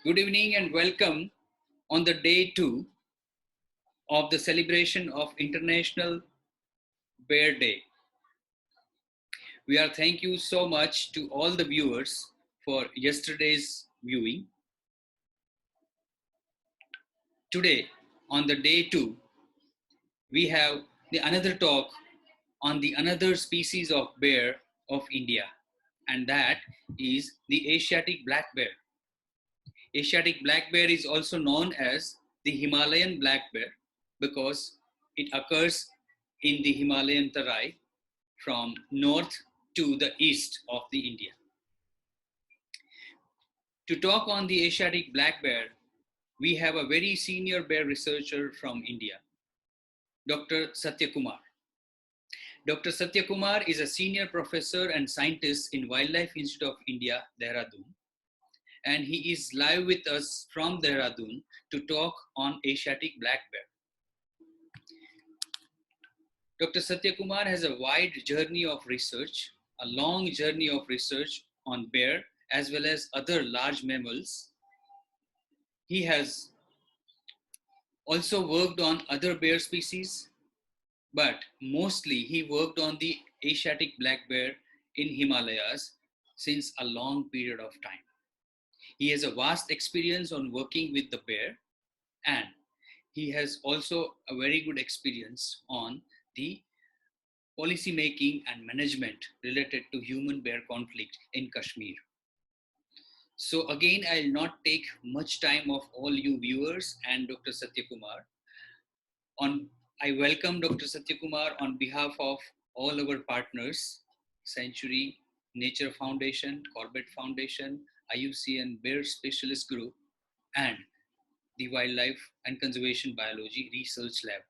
Good evening and welcome on the day 2 of the celebration of International Bear Day. Thank you so much to all the viewers for yesterday's viewing. Today, on the day 2, we have another talk on the another species of bear of India, and that is the Asiatic black bear. Asiatic black bear is also known as the Himalayan black bear because it occurs in the Himalayan Tarai from north to the east of the India. To talk on the Asiatic black bear, we have a very senior bear researcher from India, Dr. Satyakumar. Dr. Satyakumar is a senior professor and scientist in Wildlife Institute of India, Dehradun, and he is live with us from Dehradun to talk on Asiatic black bear. Dr. Satyakumar has a wide journey of research, a long journey of research on bear as well as other large mammals. He has also worked on other bear species, but mostly he worked on the Asiatic black bear in Himalayas since a long period of time. He has a vast experience on working with the bear, and he has also a very good experience on the policy making and management related to human-bear conflict in Kashmir. So again, I'll not take much time of all you viewers and Dr. Satyakumar. I welcome Dr. Satyakumar on behalf of all our partners, Century, Nature Foundation, Corbett Foundation, IUCN Bear Specialist Group, and the Wildlife and Conservation Biology Research Lab.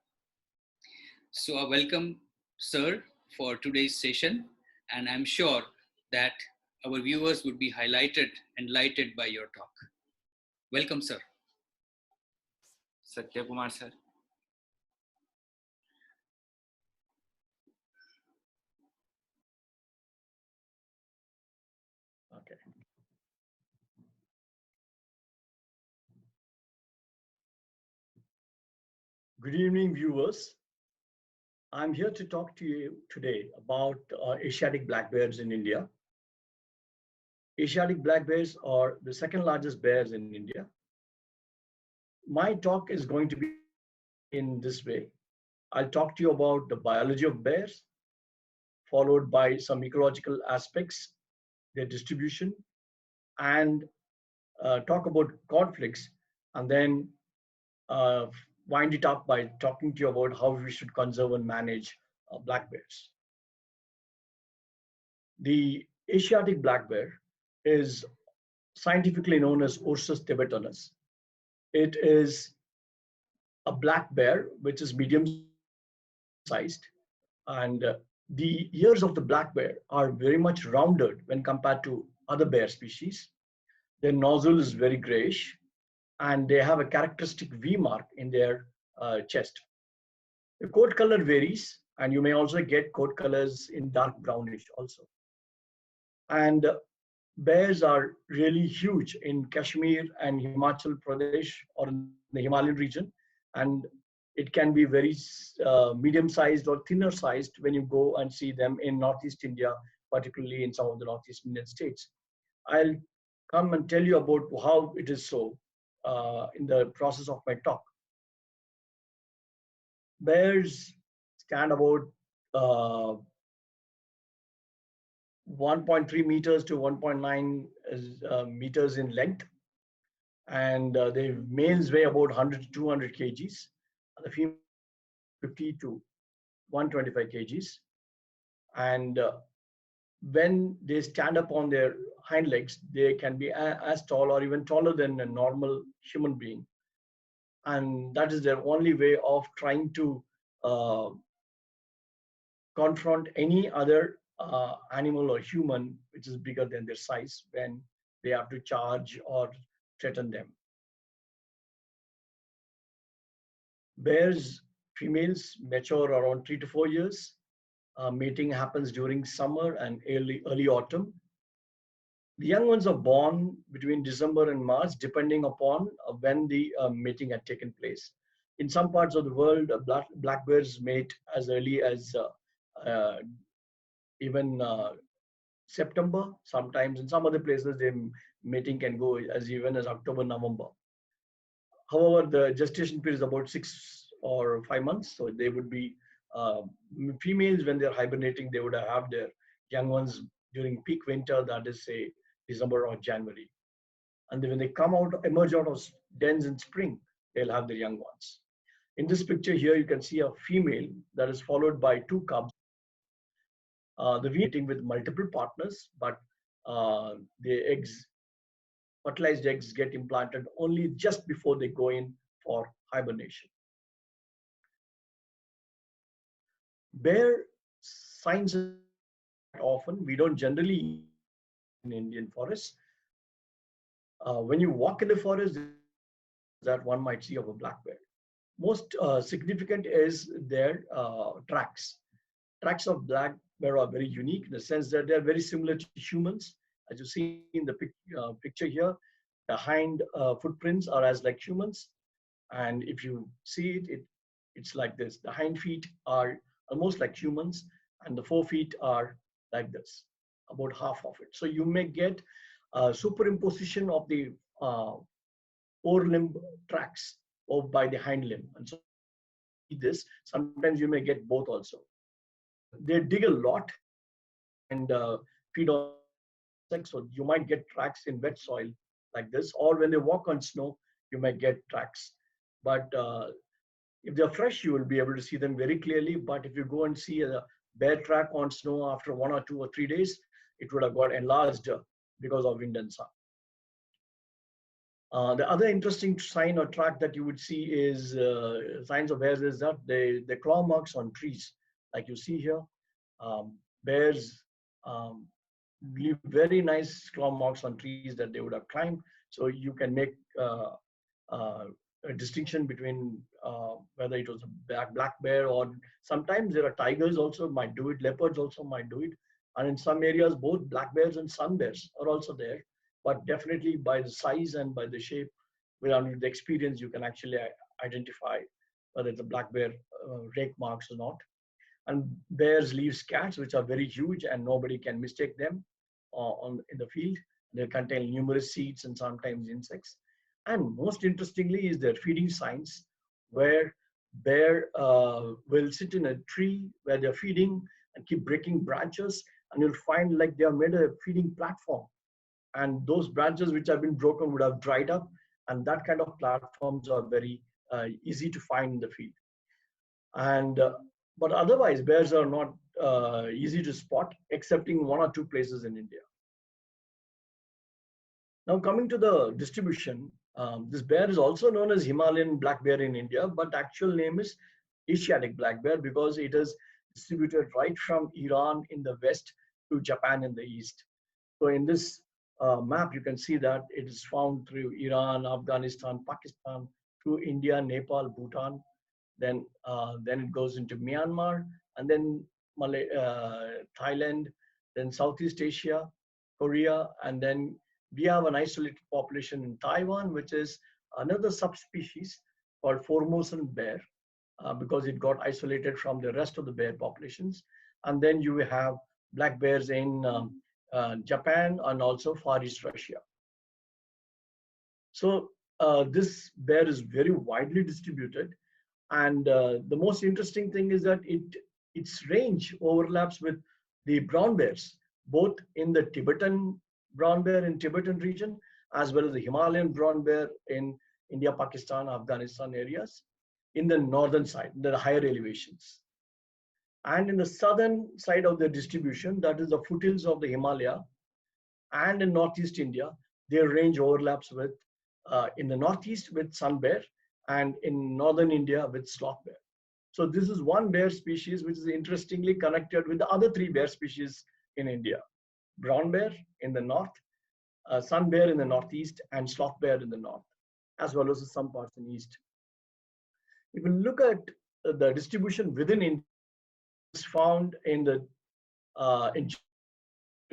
So I welcome, sir, for today's session, and I'm sure that our viewers would be enlightened by your talk. Welcome, sir. Satyakumar, sir. Okay. Good evening, viewers. I'm here to talk to you today about Asiatic black bears in India. Asiatic black bears are the second largest bears in India. My talk is going to be in this way. I'll talk to you about the biology of bears, followed by some ecological aspects, their distribution, and talk about conflicts, and then wind it up by talking to you about how we should conserve and manage black bears. The Asiatic black bear is scientifically known as Ursus tibetanus. It is a black bear which is medium sized, and the ears of the black bear are very much rounded when compared to other bear species. Their nozzle is very grayish, and they have a characteristic V mark in their chest. The coat color varies, and you may also get coat colors in dark brownish also. And bears are really huge in Kashmir and Himachal Pradesh or in the Himalayan region, and it can be very medium-sized or thinner-sized when you go and see them in Northeast India, particularly in some of the Northeast Indian states. I'll come and tell you about how it is so in the process of my talk. Bears stand about 1.3 meters to 1.9 meters in length, and the males weigh about 100 to 200 kgs, the female 50 to 125 kgs, and when they stand up on their hind legs, they can be as tall or even taller than a normal human being. And that is their only way of trying to confront any other animal or human which is bigger than their size when they have to charge or threaten them. Bears females mature around 3 to 4 years. Mating happens during summer and early autumn. The young ones are born between December and March, depending upon when the mating had taken place. In some parts of the world, black bears mate as early as uh, even September. Sometimes in some other places, the mating can go as even as October, November. However, the gestation period is about 6 or 5 months. So they would be uh, females when they're hibernating. They would have their young ones during peak winter, that is, say, December or January. And then when they come out, emerge out of dens in spring, they'll have their young ones. In this picture here, you can see a female that is followed by two cubs. The mating with multiple partners, but the fertilized eggs get implanted only just before they go in for hibernation. Bear signs often. We don't generally in Indian forests. When you walk in the forest, that one might see of a black bear. Most significant is their tracks. Tracks of black bear are very unique in the sense that they are very similar to humans. As you see in the picture here, the hind footprints are as like humans, and if you see it's like this. The hind feet are almost like humans, and the forefeet are like this, about half of it. So you may get superimposition of the forelimb tracks or by the hind limb. And so sometimes you may see this, sometimes you may get both also. They dig a lot and feed on insects, so you might get tracks in wet soil like this, or when they walk on snow, you might get tracks. But if they're fresh, you will be able to see them very clearly. But if you go and see a bear track on snow after 1 or 2 or 3 days, it would have got enlarged because of wind and sun. The other interesting sign or track that you would see is signs of bears is that the claw marks on trees, like you see here. Bears leave very nice claw marks on trees that they would have climbed. So you can make uh, a distinction between whether it was a black bear, or sometimes there are tigers also might do it, leopards also might do it. And in some areas, both black bears and sun bears are also there. But definitely by the size and by the shape, with the experience, you can actually identify whether it's a black bear rake marks or not. And bears leave scats, which are very huge, and nobody can mistake them in the field. They contain numerous seeds and sometimes insects. And most interestingly is their feeding signs, where bear will sit in a tree where they're feeding and keep breaking branches, and you'll find like they have made a feeding platform. And those branches which have been broken would have dried up, and that kind of platforms are very easy to find in the field. And but otherwise, bears are not easy to spot, excepting 1 or 2 places in India. Now, coming to the distribution, this bear is also known as Himalayan black bear in India, but actual name is Asiatic black bear because it is distributed right from Iran in the west to Japan in the east. So in this map, you can see that it is found through Iran, Afghanistan, Pakistan, through India, Nepal, Bhutan. Then it goes into Myanmar, and then Thailand, then Southeast Asia, Korea, and then we have an isolated population in Taiwan, which is another subspecies called Formosan bear, because it got isolated from the rest of the bear populations. And then you have black bears in Japan and also Far East Russia. So this bear is very widely distributed. And the most interesting thing is that its range overlaps with the brown bears, both in the Tibetan brown bear in Tibetan region, as well as the Himalayan brown bear in India, Pakistan, Afghanistan areas, in the northern side, the higher elevations. And in the southern side of the distribution, that is the foothills of the Himalaya, and in northeast India, their range overlaps with, in the northeast with sun bear, and in northern India with sloth bear. So this is one bear species which is interestingly connected with the other 3 bear species in India: brown bear in the north, sun bear in the northeast, and sloth bear in the north, as well as some parts in east. If you look at the distribution within India, it's found in the in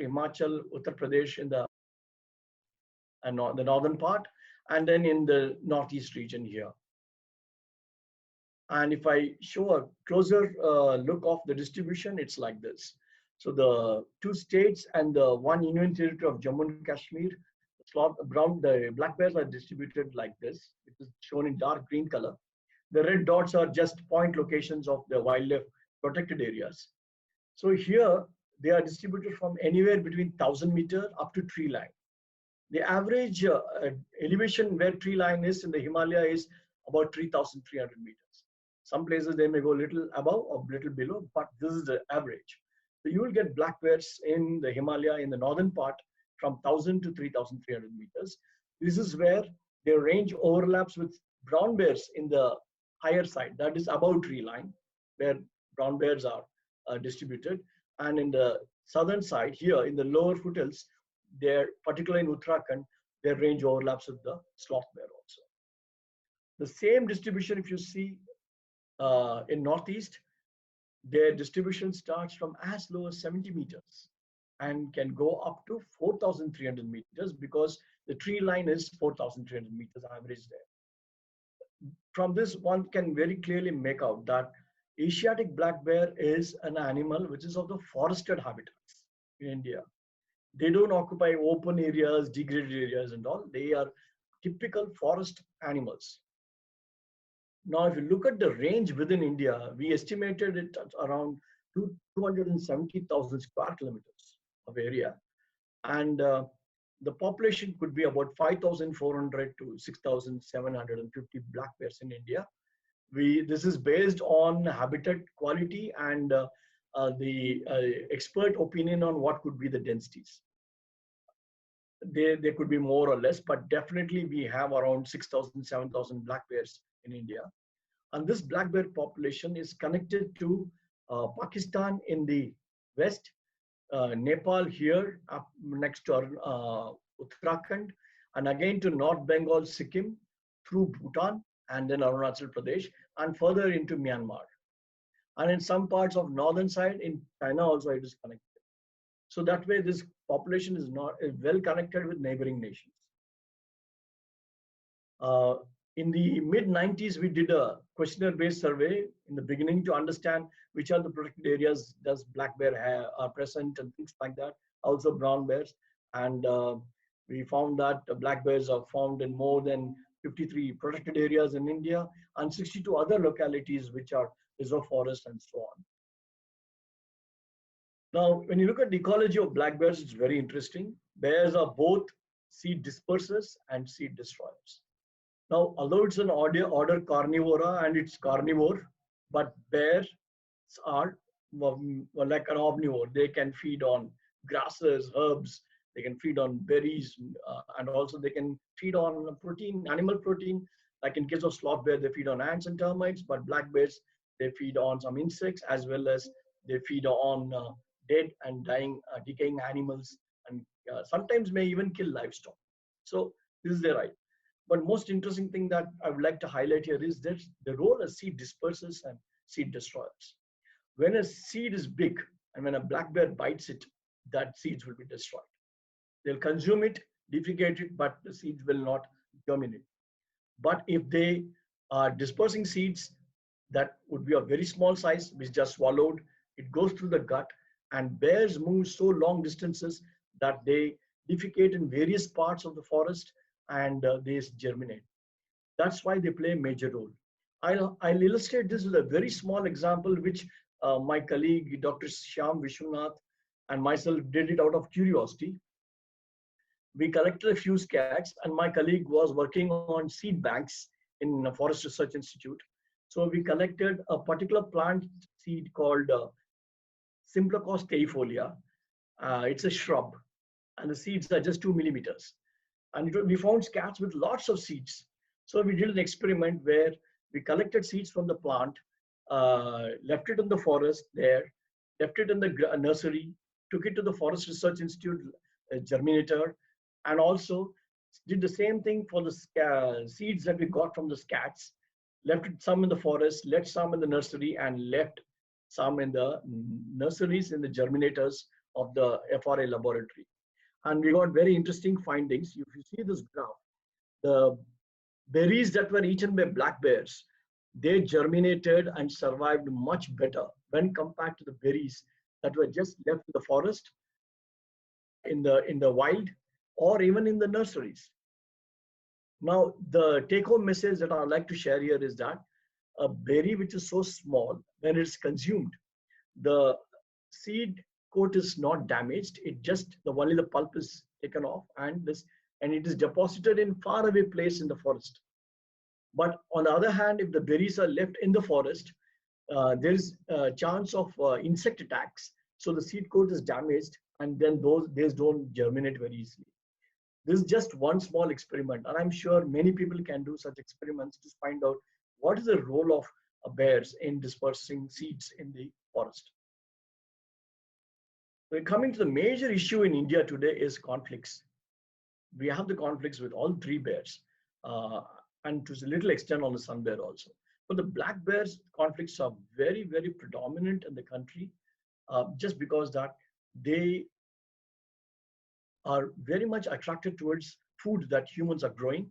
Himachal, Uttar Pradesh, in the and the northern part, and then in the northeast region here. And if I show a closer look of the distribution, it's like this. So the two states and the one union territory of Jammu and Kashmir, the black bears are distributed like this. It is shown in dark green color. The red dots are just point locations of the wildlife protected areas. So here they are distributed from anywhere between 1,000 meter up to tree line. The average elevation where tree line is in the Himalaya is about 3,300 meters. Some places they may go a little above or little below, but this is the average. So you will get black bears in the Himalaya in the northern part from 1,000 to 3,300 meters. This is where their range overlaps with brown bears in the higher side, that is above tree line, where brown bears are distributed. And in the southern side here in the lower foothills, particularly in Uttarakhand, their range overlaps with the sloth bear also. The same distribution, if you see in northeast, their distribution starts from as low as 70 meters and can go up to 4,300 meters because the tree line is 4,300 meters average there. From this, one can very clearly make out that Asiatic black bear is an animal which is of the forested habitats in India. They don't occupy open areas, degraded areas and all. They are typical forest animals. Now, if you look at the range within India, we estimated it at around 270,000 square kilometers of area. And the population could be about 5,400 to 6,750 black bears in India. This is based on habitat quality and the expert opinion on what could be the densities. They could be more or less, but definitely we have around 6,000, 7,000 black bears in India. And this black bear population is connected to Pakistan in the west, Nepal here up next to Uttarakhand, and again to North Bengal, Sikkim, through Bhutan, and then Arunachal Pradesh, and further into Myanmar. And in some parts of northern side, in China also it is connected. So that way this population is well connected with neighboring nations. In the mid-90s, we did a questionnaire-based survey in the beginning to understand which are the protected areas does black bear are present and things like that, also brown bears. And we found that black bears are found in more than 53 protected areas in India and 62 other localities which are reserve forests and so on. Now, when you look at the ecology of black bears, it's very interesting. Bears are both seed dispersers and seed destroyers. Now, although it's an order carnivora and it's carnivore, but bears are like an omnivore. They can feed on grasses, herbs, they can feed on berries, and also they can feed on protein, animal protein. Like in case of sloth bear, they feed on ants and termites, but black bears, they feed on some insects as well as they feed on dead and decaying animals, and sometimes may even kill livestock. So this is their right. But most interesting thing that I would like to highlight here is that the role as seed dispersers and seed destroyers. When a seed is big and when a black bear bites it, that seeds will be destroyed. They'll consume it, defecate it, but the seeds will not germinate. But if they are dispersing seeds that would be of very small size, which just swallowed, it goes through the gut, and bears move so long distances that they defecate in various parts of the forest and they germinate. That's why they play a major role. I'll illustrate this with a very small example, which my colleague, Dr. Shyam Vishwanath, and myself did it out of curiosity. We collected a few scats, and my colleague was working on seed banks in a Forest Research Institute. So we collected a particular plant seed called Simplacos teifolia. It's a shrub, and the seeds are just 2 millimeters. And we found scats with lots of seeds. So we did an experiment where we collected seeds from the plant, left it in the forest there, left it in the nursery, took it to the Forest Research Institute germinator, and also did the same thing for the seeds that we got from the scats, left some in the forest, left some in the nursery, and left some in the nurseries in the germinators of the FRA laboratory. And we got very interesting findings. If you see this graph, the berries that were eaten by black bears, they germinated and survived much better when compared to the berries that were just left in the forest, in the wild, or even in the nurseries. Now, the take-home message that I'd like to share here is that a berry which is so small, when it's consumed, the seed coat is not damaged. It just the only the pulp is taken off, and it is deposited in far away place in the forest. But on the other hand, if the berries are left in the forest, there is a chance of insect attacks. So the seed coat is damaged, and then those berries don't germinate very easily. This is just one small experiment, and I'm sure many people can do such experiments to find out what is the role of bears in dispersing seeds in the forest. So coming to the major issue in India today is conflicts. We have the conflicts with all three bears, uh, and to a little extent on the sun bear also. But the black bears conflicts are very, very predominant in the country, just because that they are very much attracted towards food that humans are growing,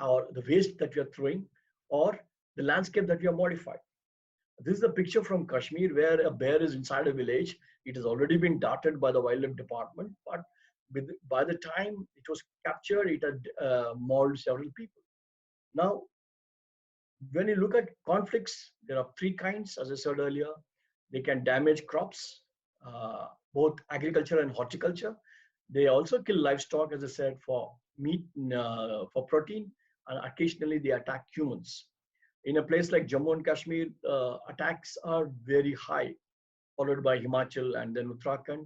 or the waste that we are throwing, or the landscape that we are modifying. This is a picture from Kashmir where a bear is inside a village. It has already been darted by the wildlife department, but by the time it was captured, it had mauled several people. Now, when you look at conflicts, there are three kinds, as I said earlier. They can damage crops, both agriculture and horticulture. They also kill livestock, as I said, for meat, for protein, and occasionally they attack humans. In a place like Jammu and Kashmir, attacks are very high, followed by Himachal and then Uttarakhand.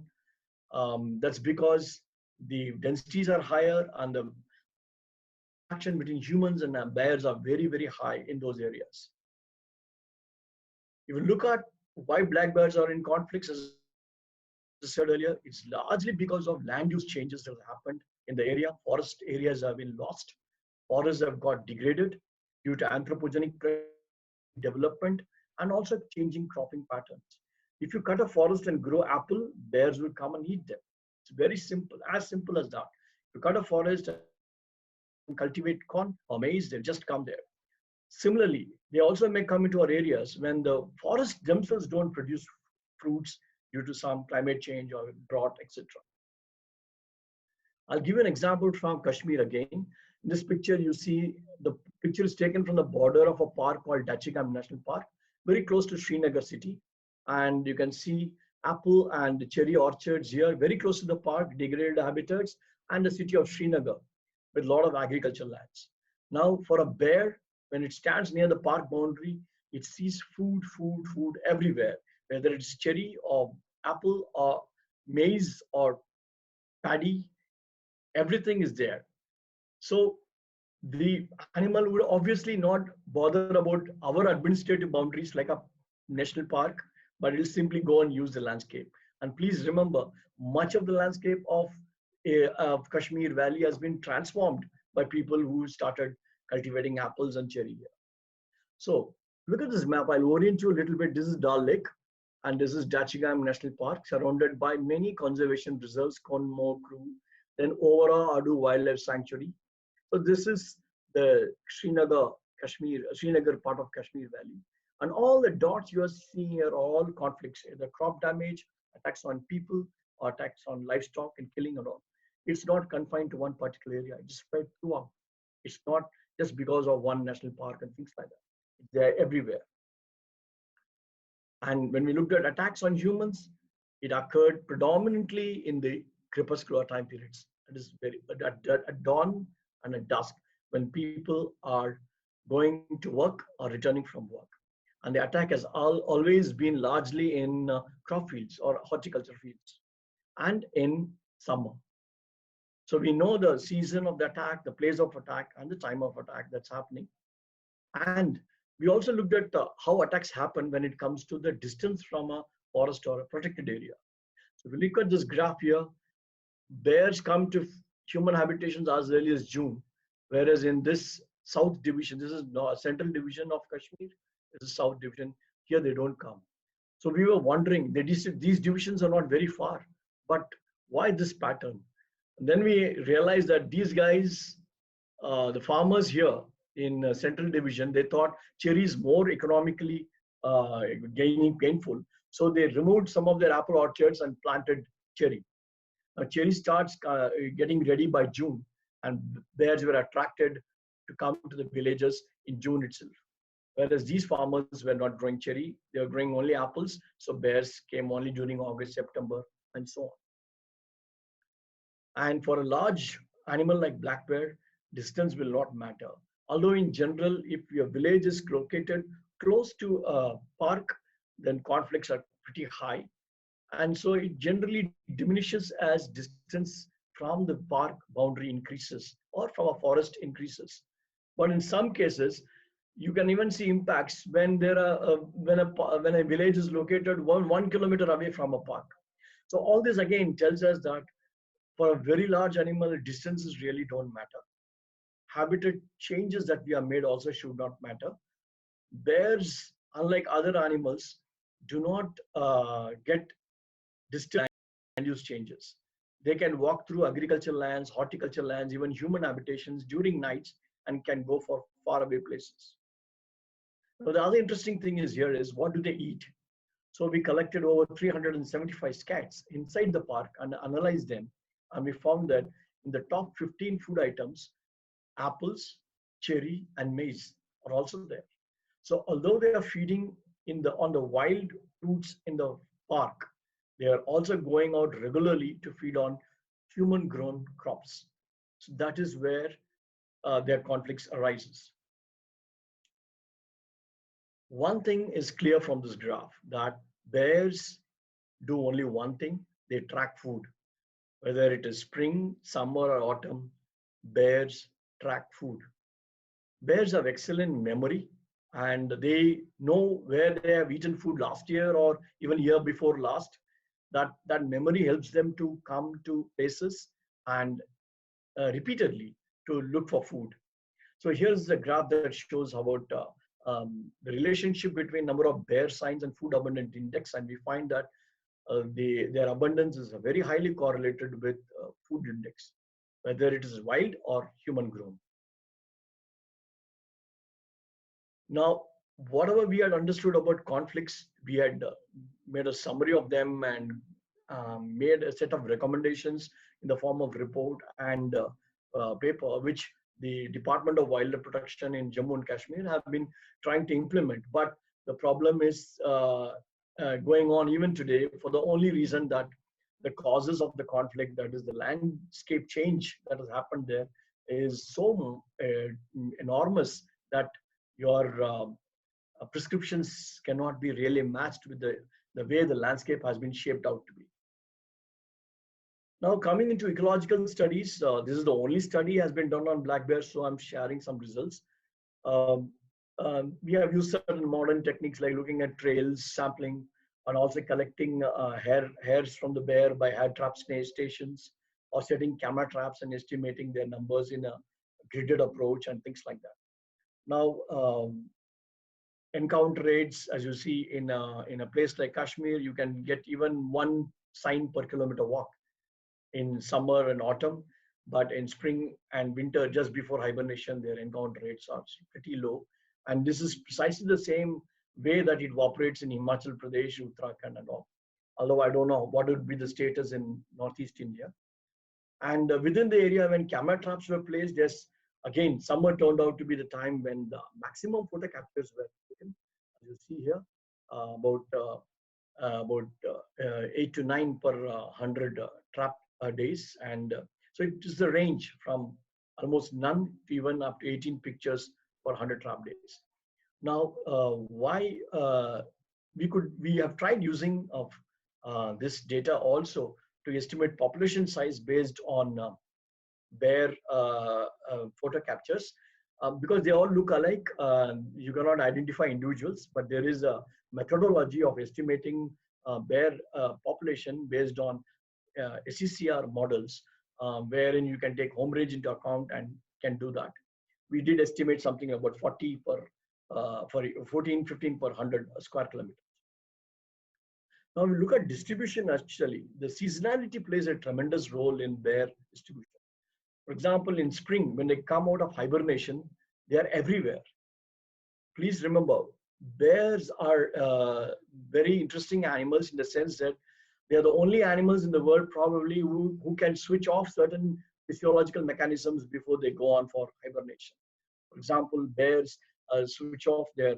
That's because the densities are higher, and the interaction between humans and bears are very, very high in those areas. If you look at why black bears are in conflicts, as I said earlier, it's largely because of land use changes that have happened in the area. Forest areas have been lost. Forests have got degraded due to anthropogenic pressures, economic development, and also changing cropping patterns. If you cut a forest and grow apple, bears will come and eat them. It's very simple, as simple as that. If you cut a forest and cultivate corn or maize, they'll just come there. Similarly, they also may come into our areas when the forests themselves don't produce fruits due to some climate change or drought, etc. I'll give you an example from Kashmir again. In this picture, you see the picture is taken from the border of a park called Dachigam National Park, very close to Srinagar city. And you can see apple and cherry orchards here, very close to the park, degraded habitats, and the city of Srinagar with a lot of agricultural lands. Now, for a bear, when it stands near the park boundary, it sees food, food, food everywhere, whether it's cherry or apple or maize or paddy, everything is there. So the animal would obviously not bother about our administrative boundaries like a national park, but it will simply go and use the landscape. And please remember, much of the landscape of Kashmir Valley has been transformed by people who started cultivating apples and cherry here. So look at this map. I'll orient you a little bit. This is Dal Lake, and this is Dachigam National Park, surrounded by many conservation reserves, Konmo, Kru, then Ovara Adu Wildlife Sanctuary. So this is the Srinagar, Kashmir, Srinagar part of Kashmir Valley. And all the dots you are seeing here are all conflicts, either crop damage, attacks on people, or attacks on livestock and killing and all. It's not confined to one particular area. It's spread throughout. It's not just because of one national park and things like that. They're everywhere. And when we looked at attacks on humans, it occurred predominantly in the crepuscular time periods. It is very at dawn and at dusk, when people are going to work or returning from work. And the attack has always been largely in crop fields or horticulture fields and in summer. So we know the season of the attack, the place of attack, and the time of attack that's happening. And we also looked at how attacks happen when it comes to the distance from a forest or a protected area. So if we look at this graph here, bears come to human habitations as early as June, whereas in this south division, this is central division of Kashmir, this is south division, here they don't come. So we were wondering, these divisions are not very far, but why this pattern? Then we realized that these guys, the farmers here in Central Division, they thought cherry is more economically gainful. So they removed some of their apple orchards and planted cherry. Cherry starts getting ready by June, and bears were attracted to come to the villages in June itself. Whereas these farmers were not growing cherry, they were growing only apples. So bears came only during August, September, and so on. And for a large animal like black bear, distance will not matter. Although in general, if your village is located close to a park, then conflicts are pretty high. And so it generally diminishes as distance from the park boundary increases or from a forest increases. But in some cases, you can even see impacts when there are when a village is located one kilometer away from a park. So all this again tells us that for a very large animal, distances really don't matter. Habitat changes that we have made also should not matter. Bears, unlike other animals, do not get distant land use changes. They can walk through agricultural lands, horticultural lands, even human habitations during nights and can go for faraway places. Now, the other interesting thing is here is what do they eat? So we collected over 375 scats inside the park and analyzed them. And we found that in the top 15 food items, apples, cherry, and maize are also there. So although they are feeding on the wild fruits in the park, they are also going out regularly to feed on human grown crops. So that is where their conflicts arises. One thing is clear from this graph that bears do only one thing, they track food. Whether it is spring, summer, or autumn, bears track food. Bears have excellent memory and they know where they have eaten food last year or even year before last. That memory helps them to come to places and repeatedly to look for food. So here's the graph that shows about the relationship between number of bear signs and food abundant index, and we find that their abundance is very highly correlated with food index, whether it is wild or human grown. Now, whatever we had understood about conflicts, we had made a summary of them and made a set of recommendations in the form of report and paper, which the Department of Wildlife Protection in Jammu and Kashmir have been trying to implement. But the problem is going on even today for the only reason that the causes of the conflict, that is the landscape change that has happened there, is so enormous that your prescriptions cannot be really matched with the way the landscape has been shaped out to be. Now coming into ecological studies, this is the only study has been done on black bears, so I'm sharing some results. Um, we have used certain modern techniques like looking at trails, sampling, and also collecting hairs from the bear by hair trap stations, or setting camera traps and estimating their numbers in a gridded approach and things like that. Now, encounter rates, as you see in a place like Kashmir, you can get even one sign per kilometer walk in summer and autumn, but in spring and winter, just before hibernation, their encounter rates are pretty low. And this is precisely the same way that it operates in Himachal Pradesh, Uttarakhand, and all. Although I don't know what would be the status in Northeast India. And within the area, when camera traps were placed, yes, again, summer turned out to be the time when the maximum photo captures were taken. As you see here, about 8 to 9 per 100 trap days. And so it is the range from almost none to even up to 18 pictures per 100 trap days. Now, why we have tried using of this data also to estimate population size based on bear photo captures, because they all look alike. You cannot identify individuals, but there is a methodology of estimating bear population based on SECR models, wherein you can take home range into account and can do that. We did estimate something about 40 per for 14, 15 per 100 square kilometers. Now we look at distribution actually. The seasonality plays a tremendous role in bear distribution. For example, in spring, when they come out of hibernation, they are everywhere. Please remember, bears are very interesting animals in the sense that they are the only animals in the world probably who can switch off certain physiological mechanisms before they go on for hibernation. For example, bears switch off their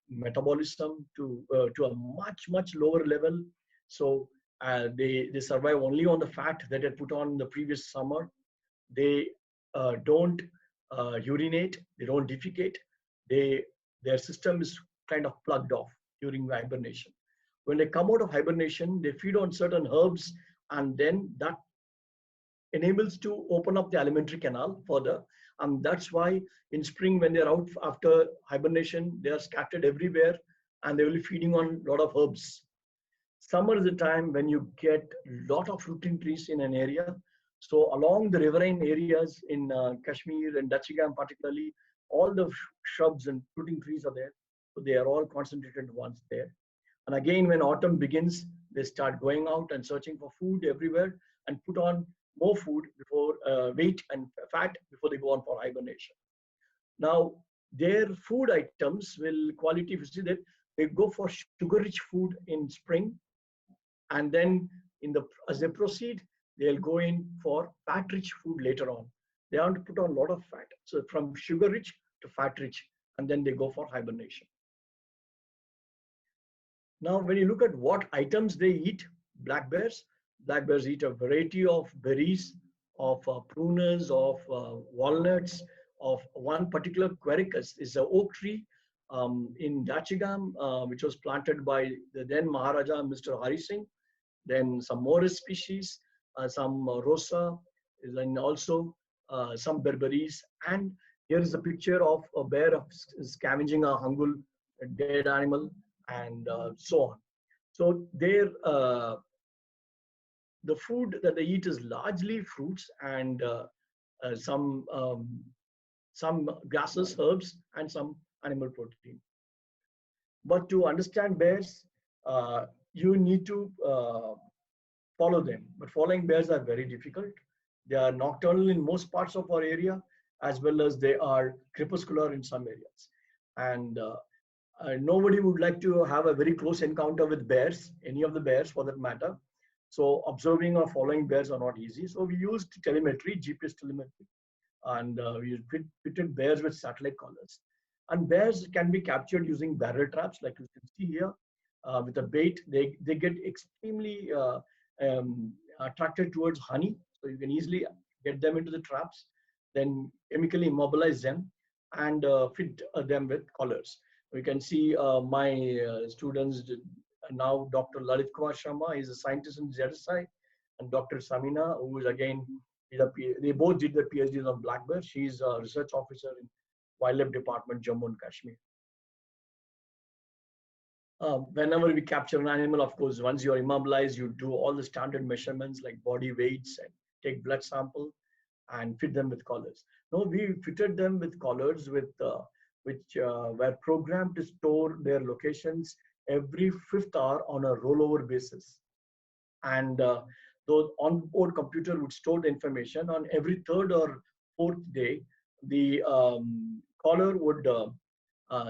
metabolism to a much lower level. So they survive only on the fat that they put on the previous summer. They don't urinate. They don't defecate. They their system is kind of plugged off during hibernation. When they come out of hibernation, they feed on certain herbs, and then that enables to open up the alimentary canal further. And that's why in spring, when they're out after hibernation, they are scattered everywhere and they will be feeding on a lot of herbs. Summer is the time when you get a lot of fruiting trees in an area. So along the riverine areas in Kashmir and Dachigam particularly, all the shrubs and fruiting trees are there. So they are all concentrated ones there. And again, when autumn begins, they start going out and searching for food everywhere and put on more food before weight and fat before they go on for hibernation. Now, their food items will quality, if you see that they go for sugar-rich food in spring, and then as they proceed, they'll go in for fat-rich food later on. They want to put on a lot of fat. So from sugar-rich to fat-rich, and then they go for hibernation. Now, when you look at what items they eat, black bears eat a variety of berries, of prunes, of walnuts, of one particular quercus is an oak tree in Dachigam, which was planted by the then Maharaja, Mr. Hari Singh. Then some Morris species, some Rosa, and also some berberries. And here is a picture of a bear scavenging a hungul, a dead animal, and so on. So the food that they eat is largely fruits and some grasses, herbs, and some animal protein. But to understand bears, you need to follow them. But following bears are very difficult. They are nocturnal in most parts of our area, as well as they are crepuscular in some areas. And nobody would like to have a very close encounter with bears, any of the bears for that matter. So observing or following bears are not easy. So we used telemetry, GPS telemetry, and we fitted bears with satellite collars. And bears can be captured using barrel traps, like you can see here. With a bait, they get extremely attracted towards honey. So you can easily get them into the traps, then chemically immobilize them and fit them with collars. We can see my students now, Dr. Lalit Kumar Sharma is a scientist in ZSI, and Dr. Samina, who is again, they both did their PhDs on black bear. She's a research officer in Wildlife Department, Jammu and Kashmir. Whenever we capture an animal, of course, once you're immobilized, you do all the standard measurements like body weights and take blood sample and fit them with collars. No, we fitted them with collars which were programmed to store their locations every 5th hour on a rollover basis. And the onboard computer would store the information on every 3rd or 4th day. The collar would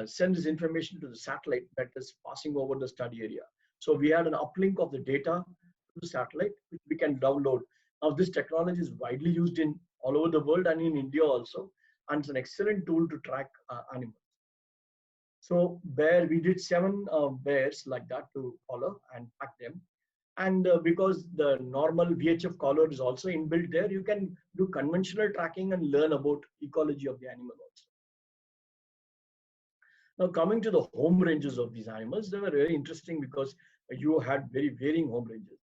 send this information to the satellite that is passing over the study area. So we had an uplink of the data to the satellite, which we can download. Now this technology is widely used in all over the world and in India also, and it's an excellent tool to track animals. So we did 7 bears like that to collar and pack them. And because the normal VHF collar is also inbuilt there, you can do conventional tracking and learn about ecology of the animal also. Now coming to the home ranges of these animals, they were very interesting because you had very varying home ranges.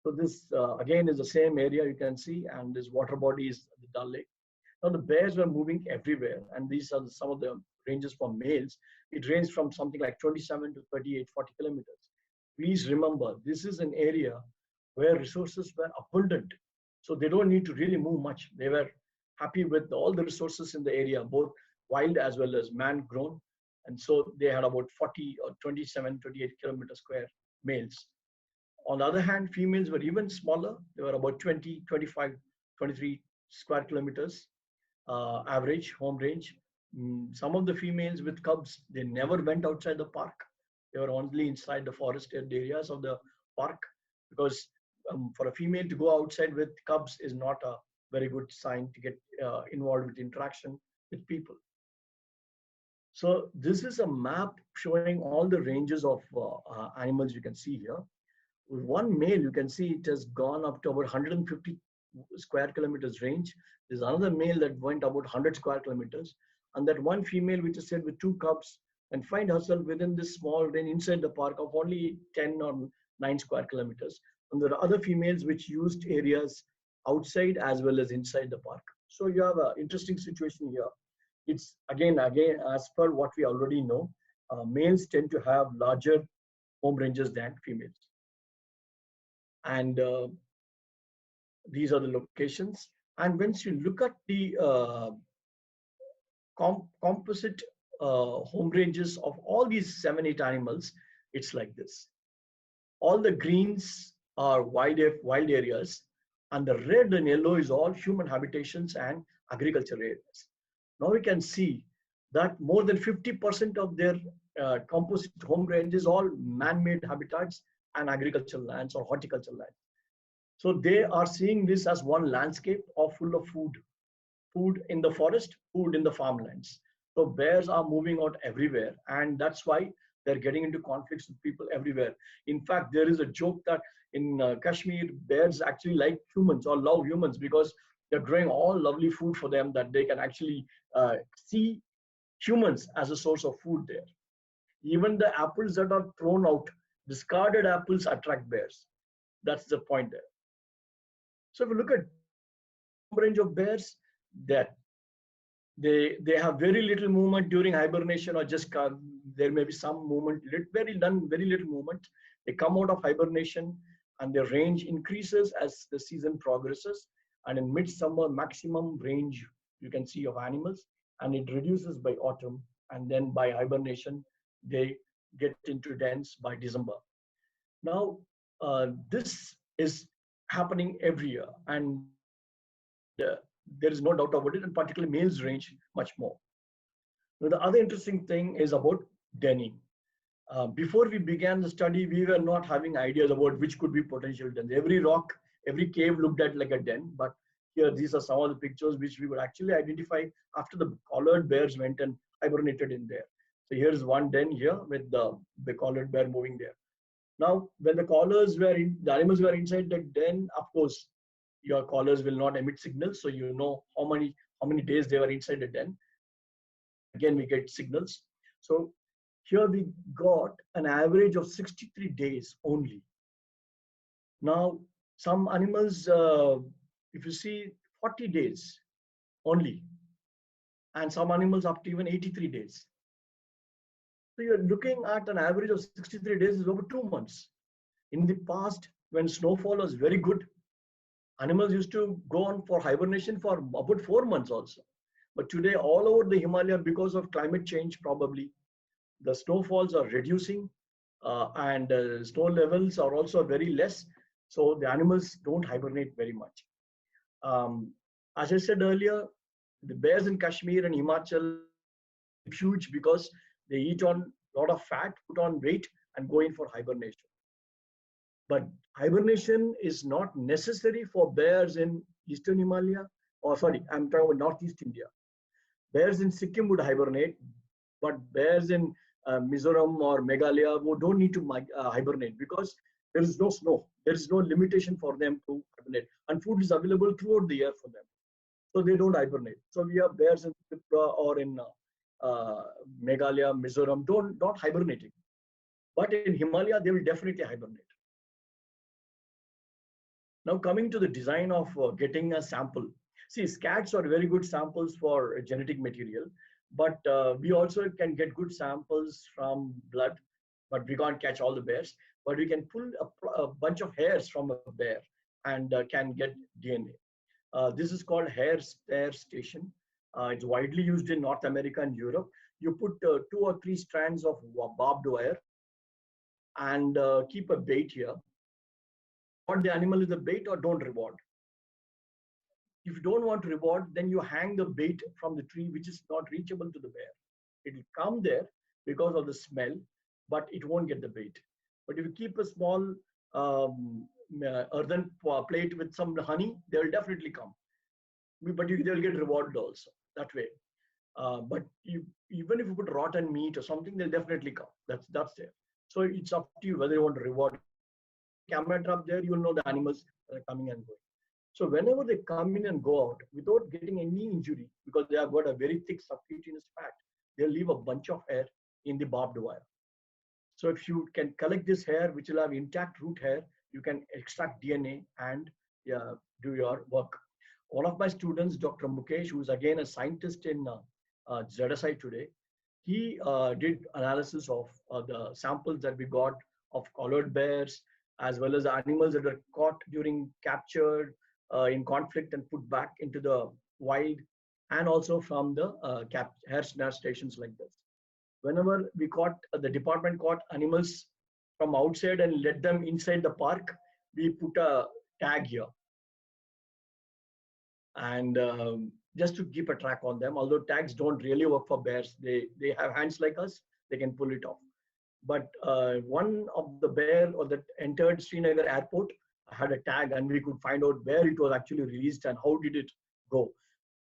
So this again is the same area you can see, and this water body is the Dal Lake. Now the bears were moving everywhere, and these are some of the ranges for males. It ranged from something like 27 to 38, 40 kilometers. Please remember, this is an area where resources were abundant. So they don't need to really move much. They were happy with all the resources in the area, both wild as well as man grown. And so they had about 40 or 27, 28 kilometers square males. On the other hand, females were even smaller. They were about 20, 25, 23 square kilometers average home range. Some of the females with cubs, they never went outside the park. They were only inside the forested areas of the park because for a female to go outside with cubs is not a very good sign to get involved with interaction with people. So this is a map showing all the ranges of animals you can see here. With one male, you can see it has gone up to about 150 square kilometers range. There's another male that went about 100 square kilometers. And that one female, which is said with two cubs, and find herself within this small range inside the park of only 10 or 9 square kilometers. And there are other females which used areas outside as well as inside the park. So you have an interesting situation here. It's again, as per what we already know, males tend to have larger home ranges than females. And these are the locations. And once you look at the composite home ranges of all these 7, 8 animals, it's like this. All the greens are wild areas, and the red and yellow is all human habitations and agriculture areas. Now we can see that more than 50% of their composite home range is all man-made habitats and agricultural lands or horticultural lands. So they are seeing this as one landscape of full of food in the forest, food in the farmlands. So bears are moving out everywhere, and that's why they're getting into conflicts with people everywhere. In fact, there is a joke that in Kashmir, bears actually like humans or love humans because they're growing all lovely food for them that they can actually see humans as a source of food there. Even the apples that are thrown out, discarded apples attract bears. That's the point there. So if you look at home range of bears, that they have very little movement during hibernation or just there may be some movement, very little movement. They come out of hibernation and their range increases as the season progresses. And in midsummer, maximum range you can see of animals, and it reduces by autumn. And then by hibernation, they get into dens by December. Now, this is happening every year, and there is no doubt about it, and particularly males range much more. Now, the other interesting thing is about denning. Before we began the study, we were not having ideas about which could be potential dens. Every rock, every cave looked at like a den, but here these are some of the pictures which we would actually identify after the collared bears went and hibernated in there. So here's one den here with the collared bear moving there. Now, when the animals were inside the den, of course, your collars will not emit signals, so you know how many days they were inside the den. Again, we get signals. So here we got an average of 63 days only. Now, some animals, if you see 40 days only, and some animals up to even 83 days. So you're looking at an average of 63 days is over 2 months. In the past, when snowfall was very good, animals used to go on for hibernation for about 4 months also. But today, all over the Himalaya, because of climate change, probably, the snowfalls are reducing and snow levels are also very less. So the animals don't hibernate very much. As I said earlier, the bears in Kashmir and Himachal are huge because they eat on a lot of fat, put on weight, and go in for hibernation. But hibernation is not necessary for bears in Eastern Himalaya, or sorry, I'm talking about Northeast India. Bears in Sikkim would hibernate, but bears in Mizoram or Meghalaya who don't need to hibernate because there is no snow. There is no limitation for them to hibernate, and food is available throughout the year for them. So they don't hibernate. So we have bears in Tripura or in Meghalaya, Mizoram, not hibernating. But in Himalaya, they will definitely hibernate. Now coming to the design of getting a sample. See, scats are very good samples for genetic material, but we also can get good samples from blood, but we can't catch all the bears. But we can pull a bunch of hairs from a bear and can get DNA. This is called hair stare station. It's widely used in North America and Europe. You put 2 or 3 strands of barbed wire and keep a bait here. Reward the animal with the bait or don't reward. If you don't want to reward, then you hang the bait from the tree, which is not reachable to the bear. It will come there because of the smell, but it won't get the bait. But if you keep a small earthen plate with some honey, they will definitely come. But they'll get rewarded also that way. But even if you put rotten meat or something, they'll definitely come. That's there. So it's up to you whether you want to reward. If you put a camera trap there, you'll know the animals are coming and going. So whenever they come in and go out without getting any injury, because they have got a very thick subcutaneous fat, they'll leave a bunch of hair in the barbed wire. So if you can collect this hair, which will have intact root hair, you can extract DNA and do your work. One of my students, Dr. Mukesh, who is again a scientist in ZSI today, he did analysis of the samples that we got of collared bears, as well as animals that were caught during captured in conflict and put back into the wild, and also from the hair snare stations like this. Whenever we caught, the department caught animals from outside and let them inside the park, we put a tag here. And just to keep a track on them, although tags don't really work for bears, they have hands like us, they can pull it off. But one of the bear or that entered Srinagar airport had a tag, and we could find out where it was actually released and how did it go.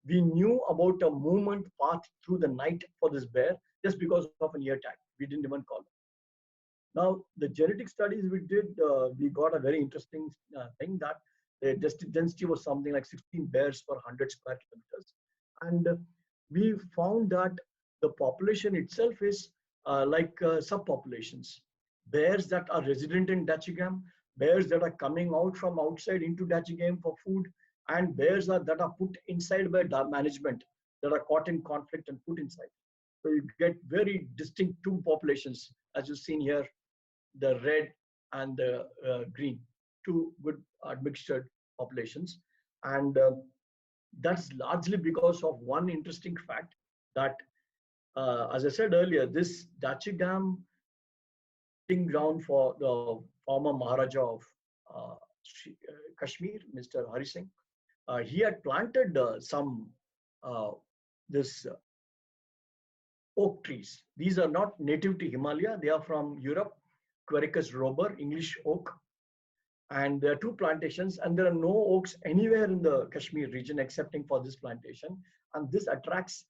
We knew about a movement path through the night for this bear just because of an ear tag. We didn't even call it. Now, the genetic studies we did, we got a very interesting thing that the density was something like 16 bears per 100 square kilometers. And we found that the population itself is like subpopulations. Bears that are resident in Dachigam, bears that are coming out from outside into Dachigam for food, and bears that are put inside by management, that are caught in conflict and put inside. So you get very distinct two populations, as you've seen here, the red and the green, two good mixtured populations. And that's largely because of one interesting fact that, as I said earlier, this Dachigam breeding ground for the former Maharaja of Kashmir, Mr. Hari Singh. He had planted some this oak trees. These are not native to Himalaya. They are from Europe, Quercus robur, English oak. And there are two plantations, and there are no oaks anywhere in the Kashmir region excepting for this plantation. And this attracts,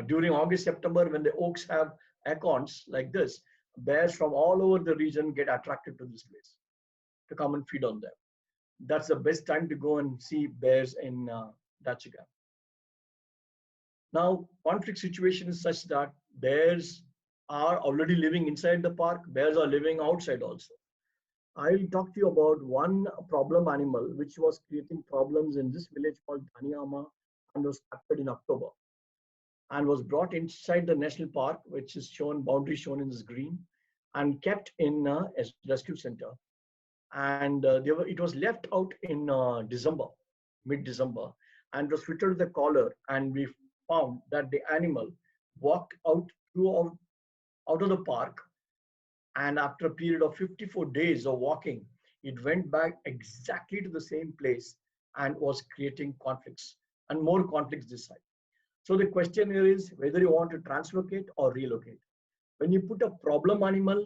during August, September, when the oaks have acorns like this, bears from all over the region get attracted to this place to come and feed on them. That's the best time to go and see bears in Dachigam. Now, conflict situation is such that bears are already living inside the park. Bears are living outside also. I'll talk to you about one problem animal which was creating problems in this village called Dhaniyama, and was captured in October and was brought inside the national park, which is shown, boundary shown in this green, and kept in a rescue center. And it was left out in December, mid-December, and was fitted to the collar, and we found that the animal walked out of the park, and after a period of 54 days of walking, it went back exactly to the same place and was creating conflicts, and more conflicts this side. So the question here is whether you want to translocate or relocate. When you put a problem animal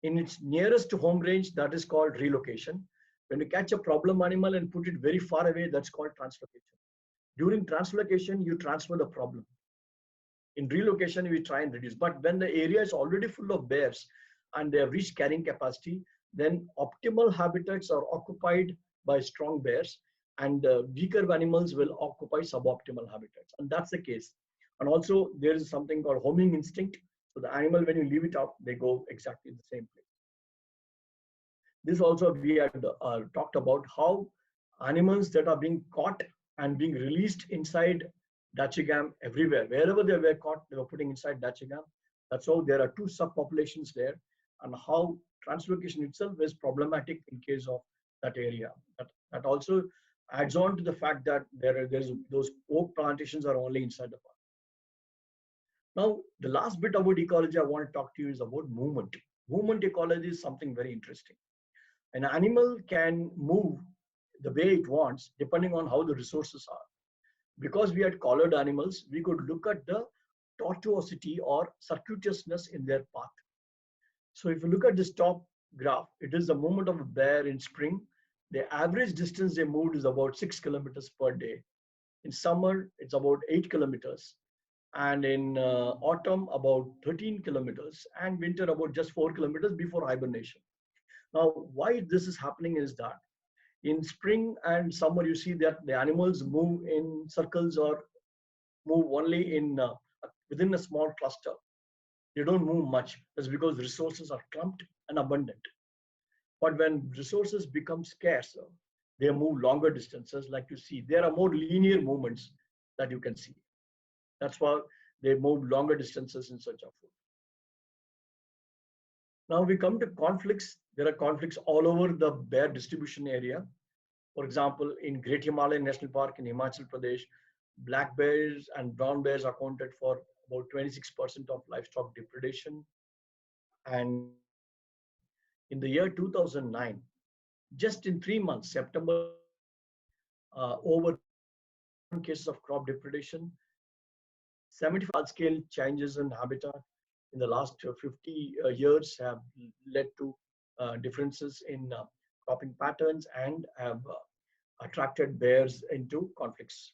in its nearest home range, that is called relocation. When you catch a problem animal and put it very far away, that's called translocation. During translocation, you transfer the problem. In relocation, we try and reduce. But when the area is already full of bears and they have reached carrying capacity, then optimal habitats are occupied by strong bears, and weaker animals will occupy suboptimal habitats. And that's the case. And also, there is something called homing instinct. So the animal, when you leave it out, they go exactly the same place. This also, we had talked about how animals that are being caught and being released inside Dachigam everywhere. Wherever they were caught, they were putting inside Dachigam. That's how there are two subpopulations there, and how translocation itself is problematic in case of that area. That also adds on to the fact that there's those oak plantations are only inside the park. Now, the last bit about ecology I want to talk to you is about movement. Movement ecology is something very interesting. An animal can move the way it wants depending on how the resources are. Because we had collared animals, we could look at the tortuosity or circuitousness in their path. So if you look at this top graph, it is the movement of a bear in spring. The average distance they moved is about 6 kilometers per day. In summer, it's about 8 kilometers. And in autumn, about 13 kilometers. And winter, about just 4 kilometers before hibernation. Now, why this is happening is that in spring and summer, you see that the animals move in circles or move only in within a small cluster. They don't move much. That's because resources are clumped and abundant. But when resources become scarce, they move longer distances. Like you see, there are more linear movements that you can see. That's why they move longer distances in search of food. Now we come to conflicts. There are conflicts all over the bear distribution area. For example, in Great Himalayan National Park in Himachal Pradesh, black bears and brown bears accounted for about 26% of livestock depredation. And in the year 2009, just in 3 months, September to March, over 3,000 cases of crop depredation, 75 large-scale changes in habitat in the last 50 years have led to differences in cropping patterns and have attracted bears into conflicts.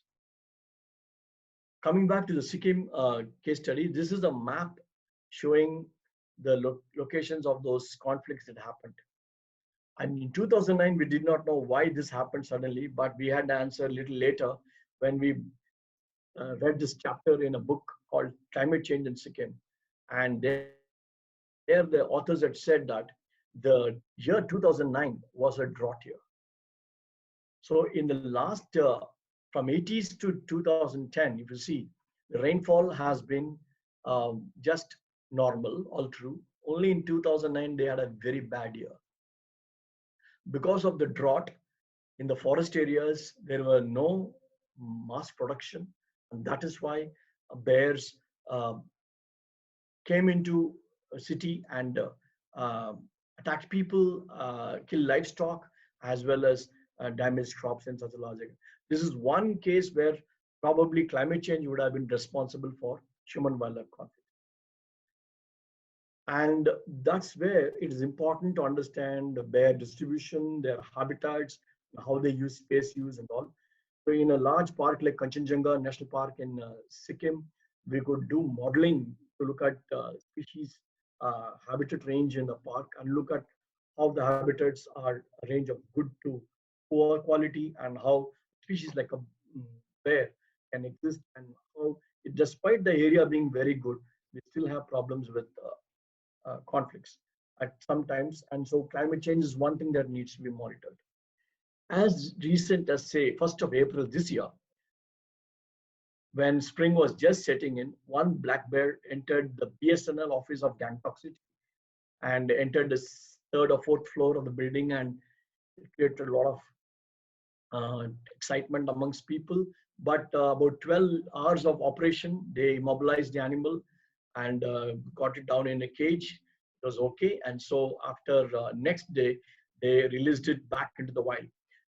Coming back to the Sikkim case study, this is a map showing the locations of those conflicts that happened. And in 2009, we did not know why this happened suddenly, but we had the answer a little later when we read this chapter in a book called Climate Change in Sikkim. And there the authors had said that the year 2009 was a drought year. So in the last, from 80s to 2010, if you see, the rainfall has been just normal all through. Only in 2009, they had a very bad year. Because of the drought in the forest areas, there were no mass production. And that is why bears came into a city and attacked people, killed livestock, as well as damaged crops in such a large area. This is one case where probably climate change would have been responsible for human-wildlife conflict. And that's where it is important to understand the bear distribution, their habitats, how they use space use and all. So in a large park like Kanchenjunga National Park in Sikkim, we could do modeling to look at species habitat range in the park and look at how the habitats are a range of good to poor quality and how species like a bear can exist and how, despite the area being very good, we still have problems with conflicts at sometimes. And so climate change is one thing that needs to be monitored. As recent as say 1st of April this year, when spring was just setting in, one black bear entered the BSNL office of Gangtok City and entered the third or fourth floor of the building, and it created a lot of excitement amongst people. But about 12 hours of operation, they immobilized the animal and got it down in a cage. It was okay. And so after next day, they released it back into the wild.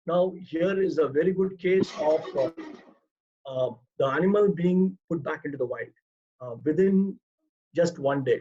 Now, here is a very good case of the animal being put back into the wild within just one day.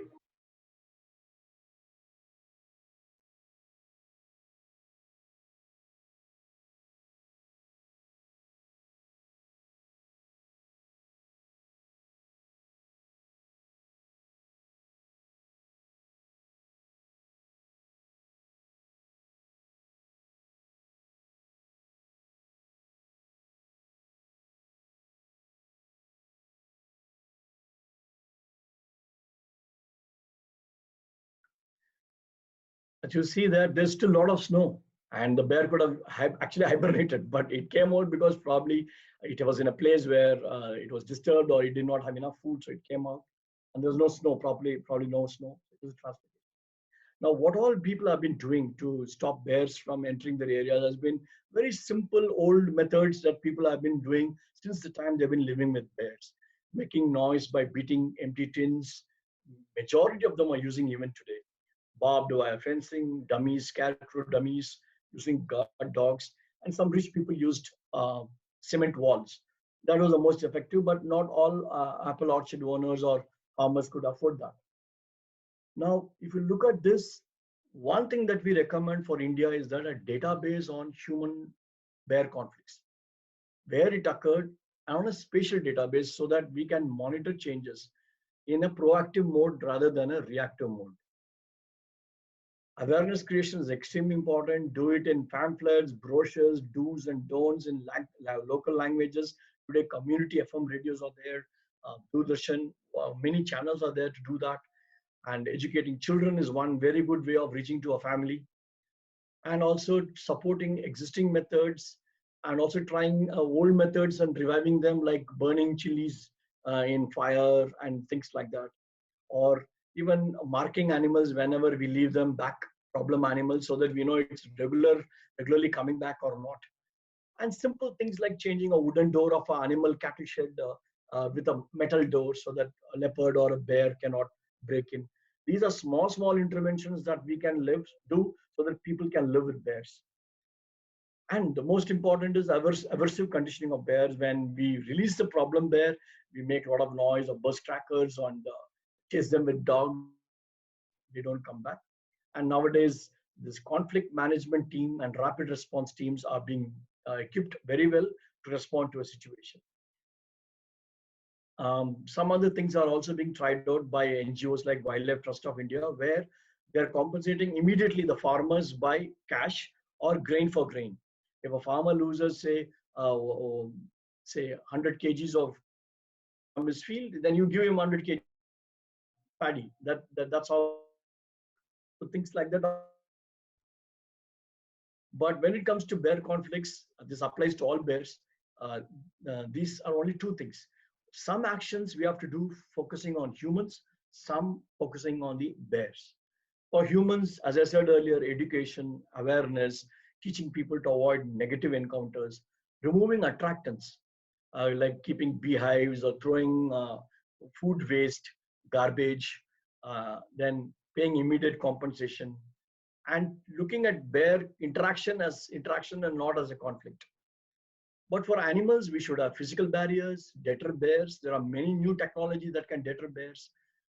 But you see that there's still a lot of snow, and the bear could have actually hibernated, but it came out because probably it was in a place where it was disturbed or it did not have enough food, so it came out. And there's no snow, probably no snow. It was transportation. Now, what all people have been doing to stop bears from entering their area has been very simple old methods that people have been doing since the time they've been living with bears. Making noise by beating empty tins. Majority of them are using even today. barbed wire fencing, dummies, scarecrow dummies, using guard dogs, and some rich people used cement walls. That was the most effective, but not all apple orchard owners or farmers could afford that. Now, if you look at this, one thing that we recommend for India is that a database on human bear conflicts, where it occurred, and on a spatial database so that we can monitor changes in a proactive mode rather than a reactive mode. Awareness creation is extremely important. Do it in pamphlets, brochures, do's and don'ts in local languages. Today, community FM radios are there, Doordarshan, many channels are there to do that. And educating children is one very good way of reaching to a family. And also supporting existing methods and also trying old methods and reviving them, like burning chilies in fire and things like that, or even marking animals whenever we leave them back, problem animals, so that we know it's regularly coming back or not. And simple things like changing a wooden door of an animal cattle shed with a metal door so that a leopard or a bear cannot break in. These are small interventions that we can do so that people can live with bears. And the most important is aversive conditioning of bears. When we release the problem bear, we make a lot of noise or burst crackers and chase them with dogs, they don't come back. And nowadays, this conflict management team and rapid response teams are being equipped very well to respond to a situation. Some other things are also being tried out by NGOs like Wildlife Trust of India, where they're compensating immediately the farmers by cash or grain for grain. If a farmer loses, say 100 kgs of from his field, then you give him 100 kg paddy. That's how so things like that. But when it comes to bear conflicts, this applies to all bears. Uh, these are only two things. Some actions we have to do focusing on humans, some focusing on the bears. For humans, as I said earlier, education, awareness, teaching people to avoid negative encounters, removing attractants, like keeping beehives or throwing food waste, garbage, then paying immediate compensation, and looking at bear interaction as interaction and not as a conflict. But for animals, we should have physical barriers, deter bears. There are many new technologies that can deter bears.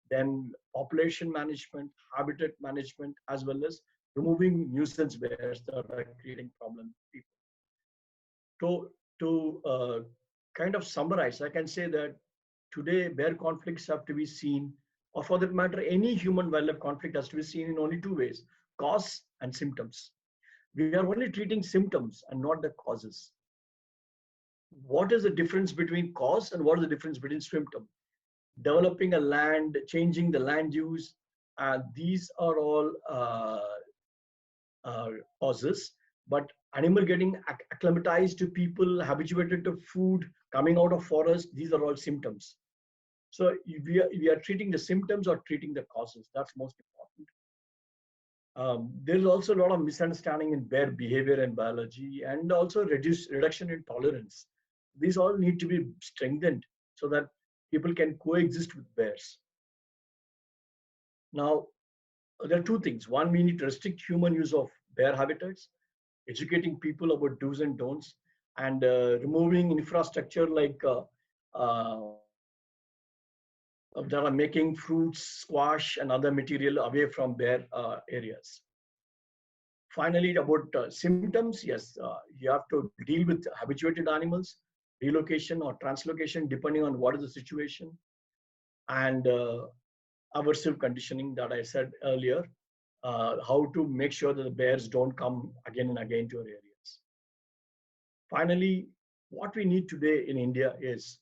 Then population management, habitat management, as well as removing nuisance bears that are creating problems for people. To kind of summarize, I can say that today bear conflicts have to be seen, or for that matter, any human-wildlife conflict has to be seen in only two ways: cause and symptoms. We are only treating symptoms and not the causes. What is the difference between cause and what is the difference between symptom? Developing a land, changing the land use, these are all causes. But animal getting acclimatized to people, habituated to food, coming out of forest, these are all symptoms. So we are treating the symptoms or treating the causes. That's most important. There's also a lot of misunderstanding in bear behavior and biology, and also reduction in tolerance. These all need to be strengthened so that people can coexist with bears. Now, there are two things. One, we need to restrict human use of bear habitats, educating people about do's and don'ts, and removing infrastructure like that are making fruits, squash, and other material away from bear areas. Finally, about symptoms, yes, you have to deal with habituated animals, relocation or translocation, depending on what is the situation, and aversive conditioning that I said earlier, how to make sure that the bears don't come again and again to our areas. Finally, what we need today in India is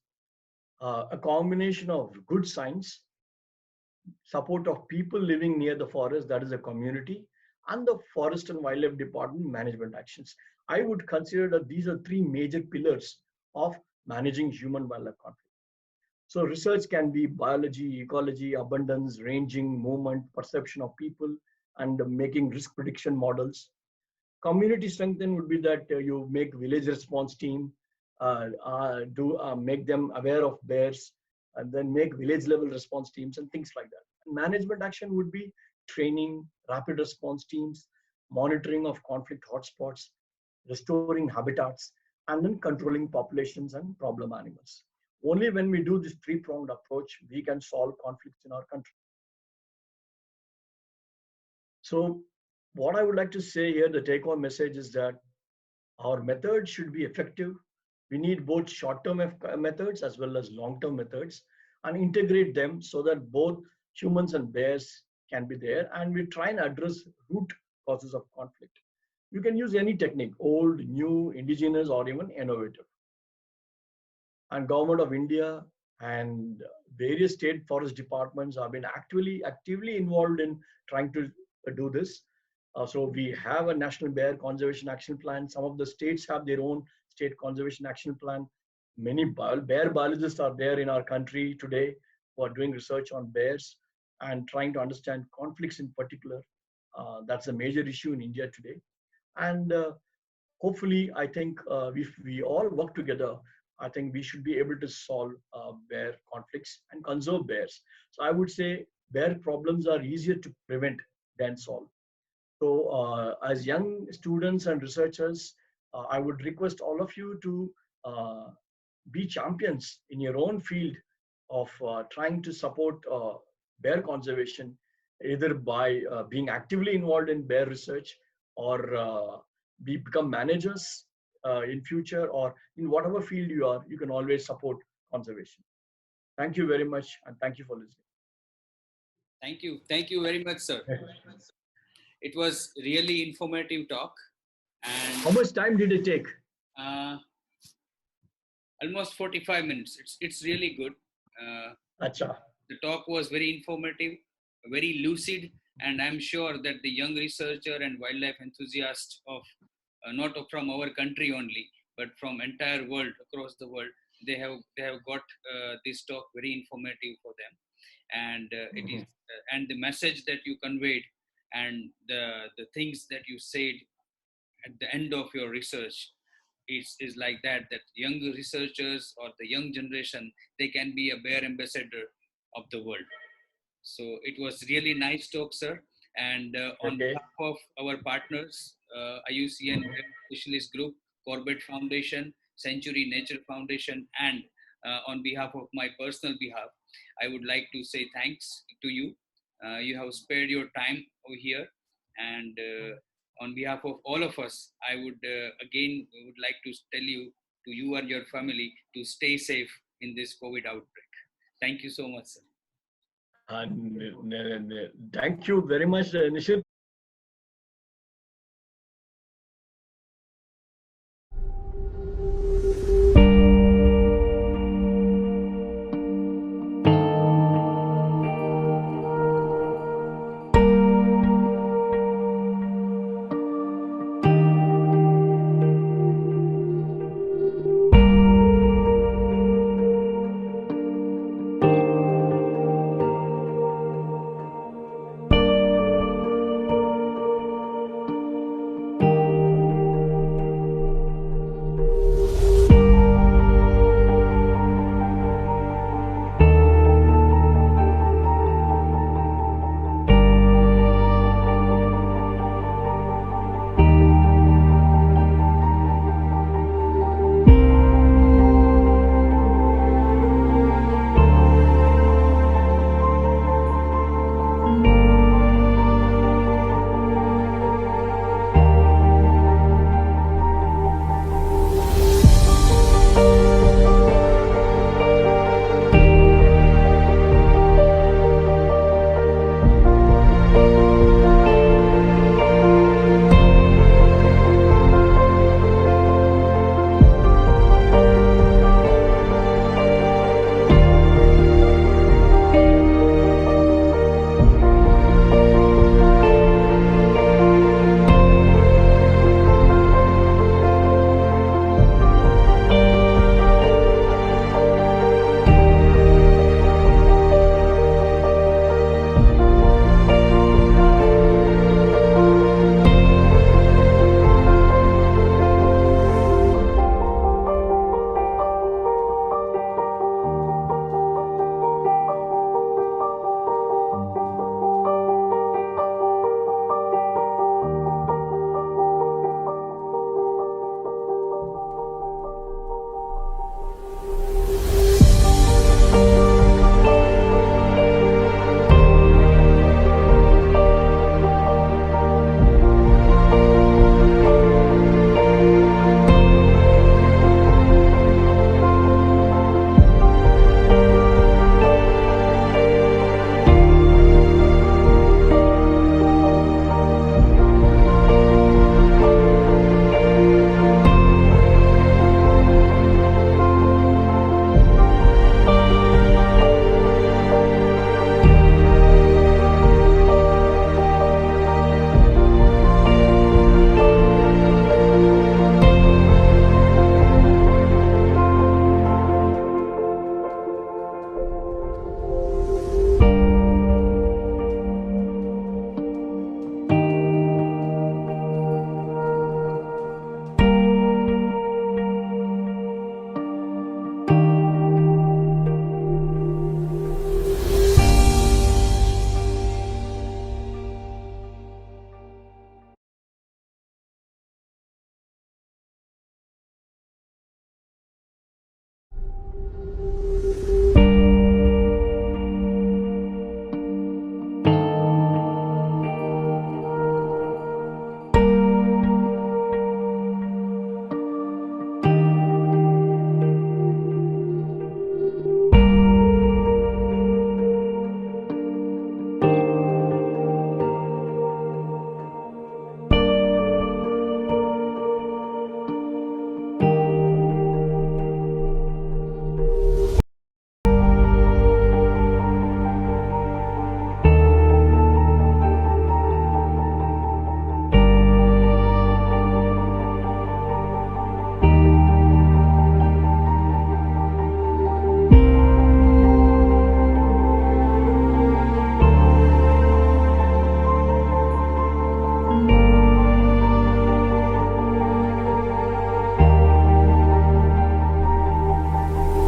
a combination of good science, support of people living near the forest, that is a community, and the Forest and Wildlife Department management actions. I would consider that these are three major pillars of managing human-wildlife conflict. So research can be biology, ecology, abundance, ranging, movement, perception of people, and making risk prediction models. Community strengthening would be that you make village response team, make them aware of bears, and then make village level response teams and things like that. And management action would be training, rapid response teams, monitoring of conflict hotspots, restoring habitats, and then controlling populations and problem animals. Only when we do this three-pronged approach, we can solve conflicts in our country. So what I would like to say here, the take-home message is that our methods should be effective. We need both short-term methods as well as long-term methods and integrate them so that both humans and bears can be there. And we try and address root causes of conflict. You can use any technique, old, new, indigenous, or even innovative. And Government of India and various state forest departments have been actively involved in trying to do this. So we have a national bear conservation action plan. Some of the states have their own state conservation action plan. Many bear biologists are there in our country today who are doing research on bears and trying to understand conflicts in particular. That's a major issue in India today. And hopefully, I think if we all work together, I think we should be able to solve bear conflicts and conserve bears. So I would say bear problems are easier to prevent than solve. So as young students and researchers, I would request all of you to uh, be champions in your own field of trying to support bear conservation, either by being actively involved in bear research or become managers in future, or in whatever field you are, you can always support conservation. Thank you very much, and thank you for listening. Thank you. Thank you very much, sir. It was really informative talk, How and much time did it take? uh, almost 45 minutes. It's really good. Acha. The talk was very informative, very lucid, and I'm sure that the young researcher and wildlife enthusiast of not from our country only, but from entire world, across the world, they have got this talk very informative for them, and it is and the message that you conveyed and the things that you said at the end of your research is like that young researchers or the young generation, they can be a bear ambassador of the world. So it was really nice talk, sir. And on Okay. behalf of our partners, IUCN Specialist Group, Corbett Foundation, Century Nature Foundation, and on behalf of my personal behalf, I would like to say thanks to you. You have spared your time over here, and on behalf of all of us, I would again would like to tell you to you and your family to stay safe in this COVID outbreak. Thank you so much, sir. And thank you very much, Nishit.